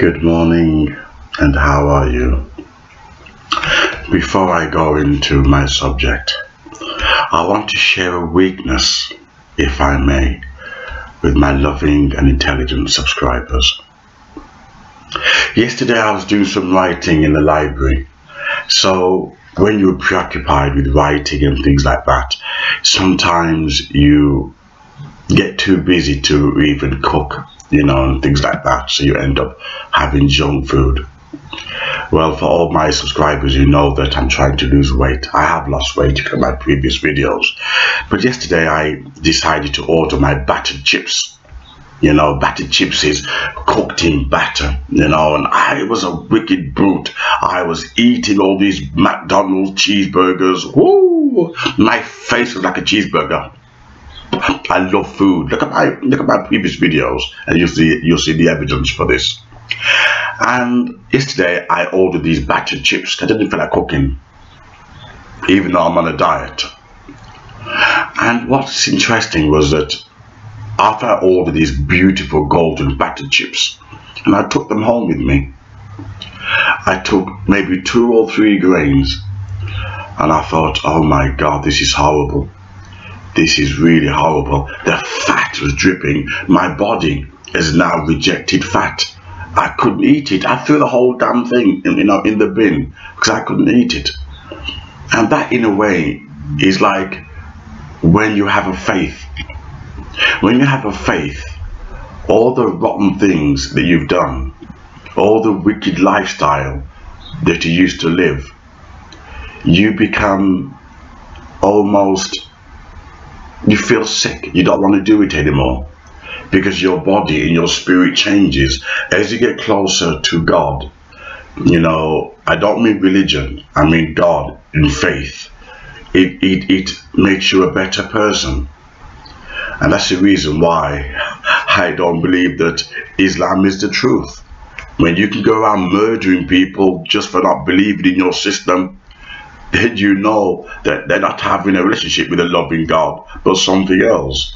Good morning, and how are you? Before I go into my subject, I want to share a weakness, if I may, with my loving and intelligent subscribers. Yesterday I was doing some writing in the library, so when you're preoccupied with writing and things like that, sometimes you get too busy to even cook, and things like that, so you end up having junk food. Well, for all my subscribers, you know that I'm trying to lose weight. I have lost weight from my previous videos, but yesterday I decided to order my battered chips. Battered chips is cooked in batter, and I was a wicked brute. I was eating all these McDonald's cheeseburgers. Woo! My face was like a cheeseburger. I love food. Look at my previous videos, and you'll see the evidence for this. And yesterday I ordered these battered chips. I didn't feel like cooking, even though I'm on a diet. And what's interesting was that after I ordered these beautiful golden battered chips, and I took them home with me, I took maybe 2 or 3 grains, and I thought, oh my God, this is horrible. This is really horrible. The fat was dripping. My body has now rejected fat. I couldn't eat it. I threw the whole damn thing in the bin because I couldn't eat it. And that, in a way, is like when you have a faith. When you have a faith, all the rotten things that you've done, all the wicked lifestyle that you used to live, you become almost, you feel sick. You don't want to do it anymore, because your body and your spirit changes as you get closer to God. I don't mean religion, I mean God in faith. It makes you a better person. And that's the reason why I don't believe that Islam is the truth. When you can go around murdering people just for not believing in your system, then you know that they're not having a relationship with a loving God, but something else.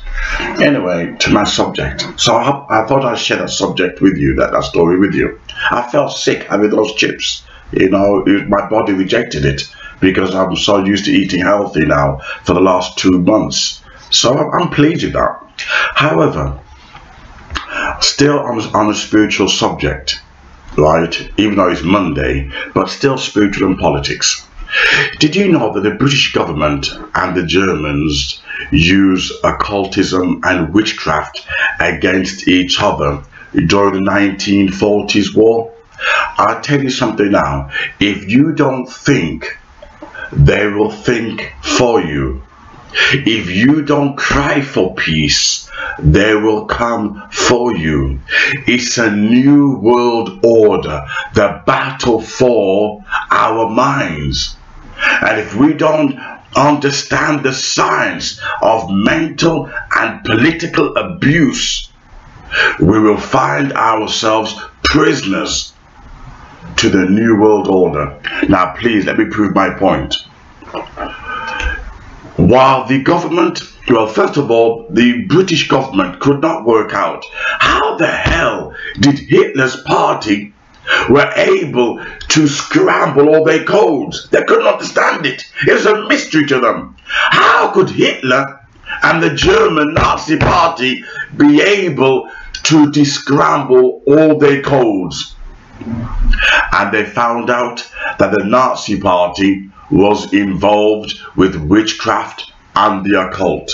Anyway, to my subject. So I thought I'd share that subject with you, that story with you. I felt sick having those chips. My body rejected it because I'm so used to eating healthy now for the last 2 months. So I'm pleased with that. However, still on a spiritual subject, right? Even though it's Monday, but still spiritual and politics. Did you know that the British government and the Germans use occultism and witchcraft against each other during the 1940s war? I'll tell you something now. If you don't think, they will think for you. If you don't cry for peace, they will come for you. It's a new world order, the battle for our minds. And if we don't understand the science of mental and political abuse, we will find ourselves prisoners to the new world order. Now please let me prove my point. While the government, well, first of all, the British government could not work out how the hell did Hitler's party were able to scramble all their codes. They couldn't understand it. It was a mystery to them. How could Hitler and the German Nazi party be able to descramble all their codes? And they found out that the Nazi party was involved with witchcraft and the occult.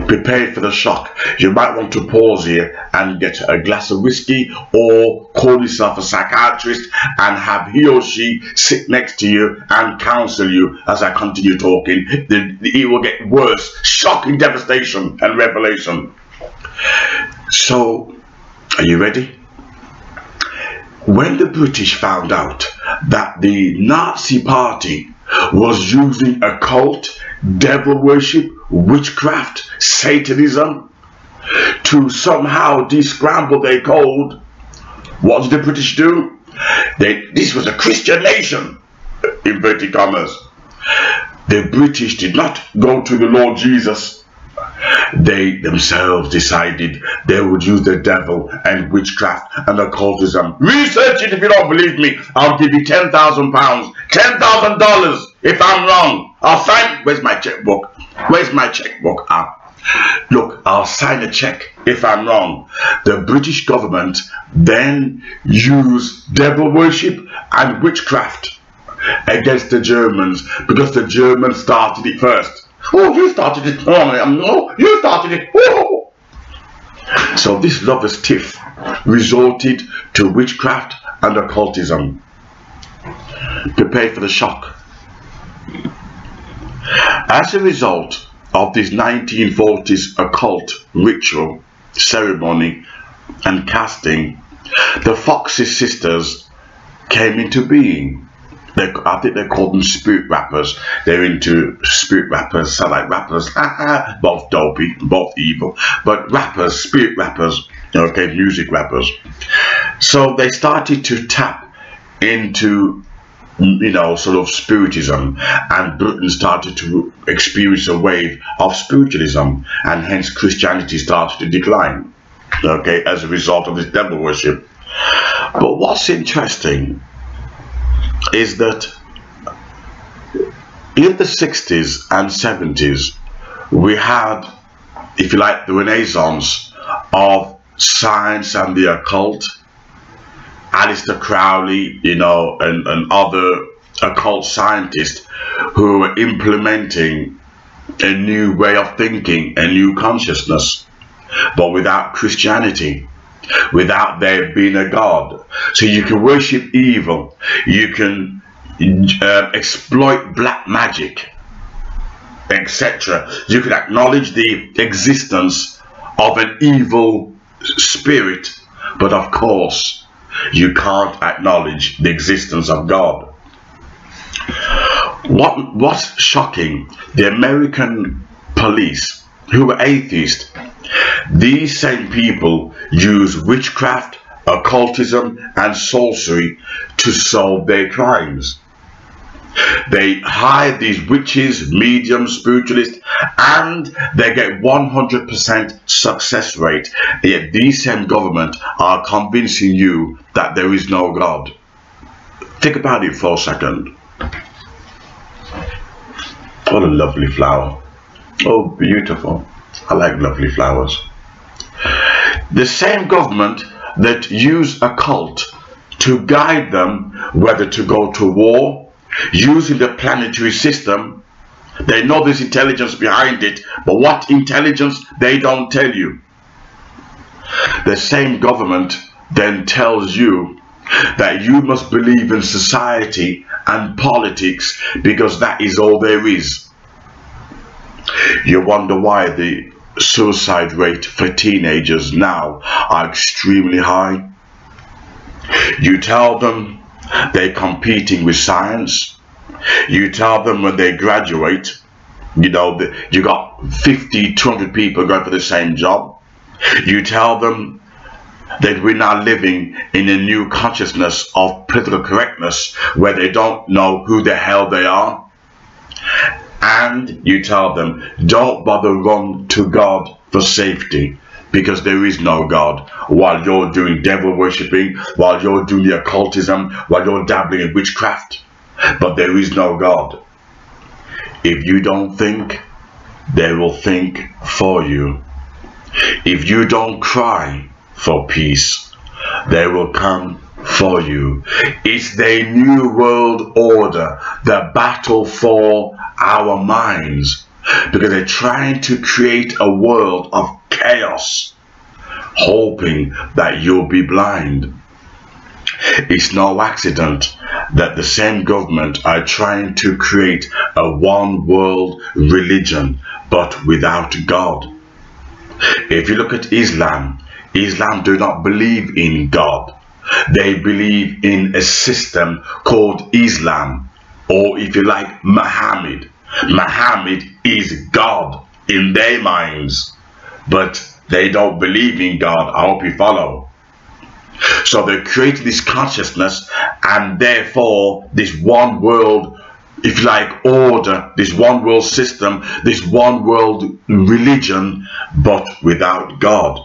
Prepare for the shock. You might want to pause here and get a glass of whiskey, or call yourself a psychiatrist and have he or she sit next to you and counsel you as I continue talking. It will get worse. Shocking devastation and revelation. So, are you ready? When the British found out that the Nazi party was using occult, devil worship, witchcraft, Satanism to somehow descramble their code, what did the British do? This was a Christian nation, inverted commas. The British did not go to the Lord Jesus they themselves decided they would use the devil and witchcraft and occultism. Research it if you don't believe me. I'll give you £10,000, $10,000 if I'm wrong. I'll sign. Where's my checkbook? Where's my checkbook? Look, I'll sign a check if I'm wrong. The British government then used devil worship and witchcraft against the Germans because the Germans started it first. Oh, you started it. Oh, you started it. Oh. So this lovers' tiff resorted to witchcraft and occultism. Prepare for the shock. As a result of this 1940s occult ritual, ceremony and casting, the Foxy Sisters came into being. I think they call them spirit rappers. They're into spirit rappers, satellite rappers, both dopey, both evil, but rappers, spirit rappers, okay, music rappers. So they started to tap into, you know, sort of spiritism, and Britain started to experience a wave of spiritualism, and hence Christianity started to decline, okay, as a result of this devil worship. But what's interesting is that in the 60s and 70s we had, if you like, the renaissance of science and the occult. Aleister Crowley, you know, and other occult scientists who were implementing a new way of thinking, a new consciousness, but without Christianity, without there being a God. So you can worship evil, you can exploit black magic, etc. You can acknowledge the existence of an evil spirit, but of course you can't acknowledge the existence of God. What's shocking, the American police, who were atheists, these same people use witchcraft, occultism and sorcery to solve their crimes. They hire these witches, mediums, spiritualists, and they get 100% success rate. Yet these same government are convincing you that there is no God. Think about it for a second. What a lovely flower. Oh, beautiful. I like lovely flowers. The same government that use a cult to guide them whether to go to war, using the planetary system. They know there's intelligence behind it, but what intelligence, they don't tell you. The same government then tells you that you must believe in society and politics because that is all there is. You wonder why the suicide rate for teenagers now are extremely high. You tell them they're competing with science. You tell them when they graduate, you know, you got 50, 200 people going for the same job. You tell them that we're now living in a new consciousness of political correctness where they don't know who the hell they are. And you tell them, don't bother run to God for safety, because there is no God, while you're doing devil worshipping, while you're doing the occultism, while you're dabbling in witchcraft. But there is no God. If you don't think, they will think for you. If you don't cry for peace, they will come for you. It's the new world order, the battle for our minds, because they're trying to create a world of chaos, hoping that you'll be blind. It's no accident that the same government are trying to create a one world religion, but without God. If you look at Islam, Islam do not believe in God. They believe in a system called Islam, or if you like, Muhammad. Muhammad is God in their minds, but they don't believe in God. I hope you follow. So they create this consciousness, and therefore this one world if you like, order, this one world system, this one world religion, but without God.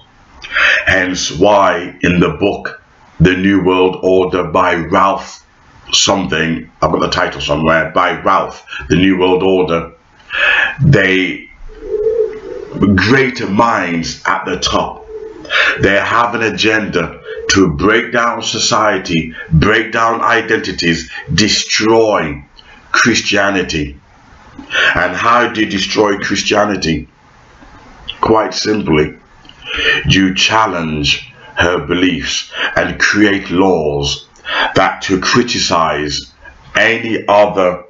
Hence why in the book The New World Order by Ralph something, I've got the title somewhere, by Ralph, The New World Order, they, greater minds at the top, they have an agenda to break down society, break down identities, destroy Christianity. And how do you destroy Christianity? Quite simply, you challenge her beliefs and create laws that to criticize any other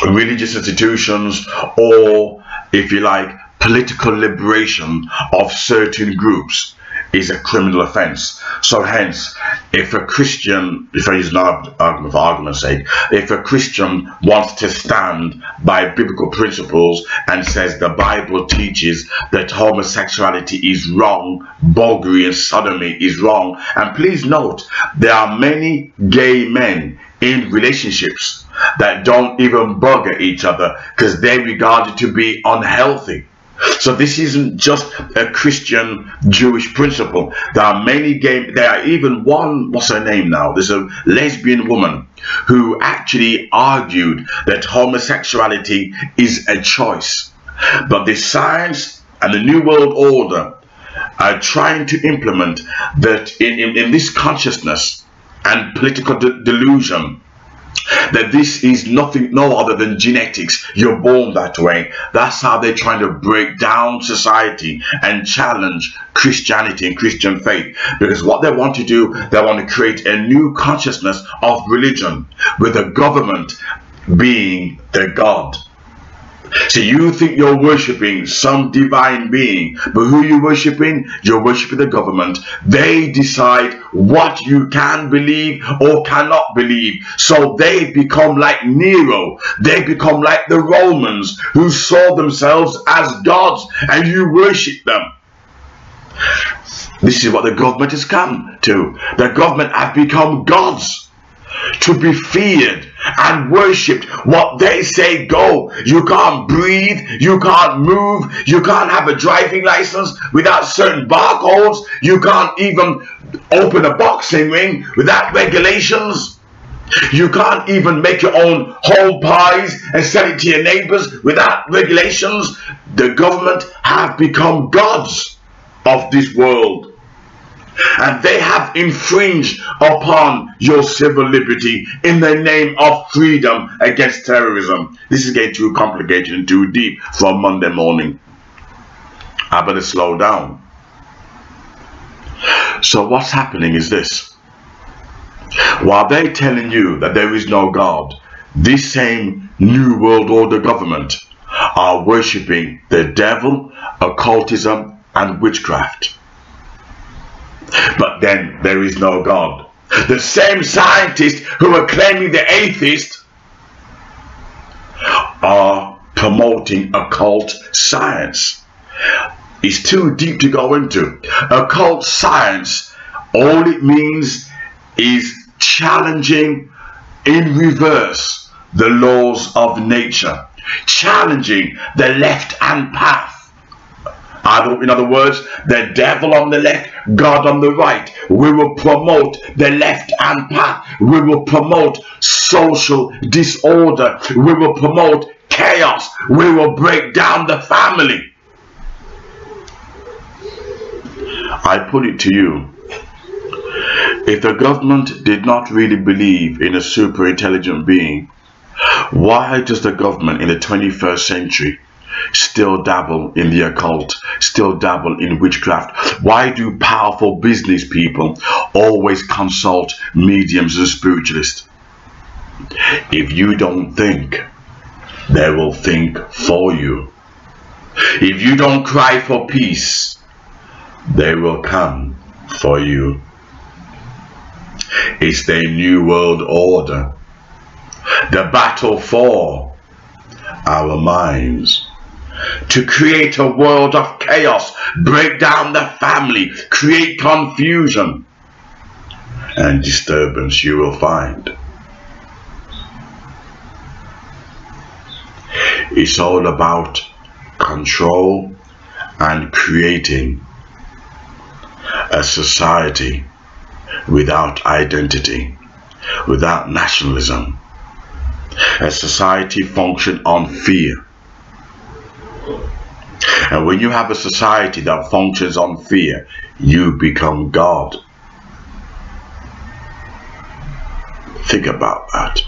religious institutions, or if you like, political liberation of certain groups is a criminal offense. So hence, if a Christian, if I use an argument for argument's sake, if a Christian wants to stand by biblical principles and says the Bible teaches that homosexuality is wrong, boggery and sodomy is wrong, and please note, there are many gay men in relationships that don't even bug at each other because they regard it to be unhealthy. So this isn't just a Christian Jewish principle. There are many gay, there are even one, what's her name now? There's a lesbian woman who actually argued that homosexuality is a choice. But the science and the New World Order are trying to implement that in this consciousness and political delusion, that this is nothing, no other than genetics. You're born that way. That's how they're trying to break down society and challenge Christianity and Christian faith. Because what they want to do, they want to create a new consciousness of religion, with the government being the God. So you think you're worshipping some divine being, but who you're worshipping? You're worshipping the government. They decide what you can believe or cannot believe. So they become like Nero. They become like the Romans, who saw themselves as gods, and you worship them. This is what the government has come to. The government have become gods, to be feared and worshipped. What they say go. You can't breathe, you can't move, you can't have a driving license without certain barcodes, you can't even open a boxing ring without regulations, you can't even make your own home pies and sell it to your neighbors without regulations. The government have become gods of this world, and they have infringed upon your civil liberty in the name of freedom against terrorism. This is getting too complicated and too deep for Monday morning. I better slow down. So what's happening is this. While they're telling you that there is no God, this same New World Order government are worshipping the devil, occultism and witchcraft. But then there is no God. The same scientists who are claiming the atheist are promoting occult science. It's too deep to go into. Occult science, all it means is challenging in reverse the laws of nature, challenging the left-hand path. In other words, the devil on the left, God on the right. We will promote the left-hand path. We will promote social disorder. We will promote chaos. We will break down the family. I put it to you, if the government did not really believe in a super intelligent being, why does the government in the 21st century still dabble in the occult, still dabble in witchcraft? Why do powerful business people always consult mediums and spiritualists? If you don't think, they will think for you. If you don't cry for peace, they will come for you. It's the New World Order, the battle for our minds, to create a world of chaos, break down the family, create confusion and disturbance. You will find It's all about control and creating a society without identity, without nationalism, a society function on fear. And when you have a society that functions on fear, you become God. Think about that.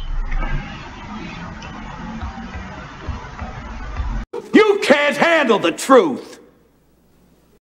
You can't handle the truth.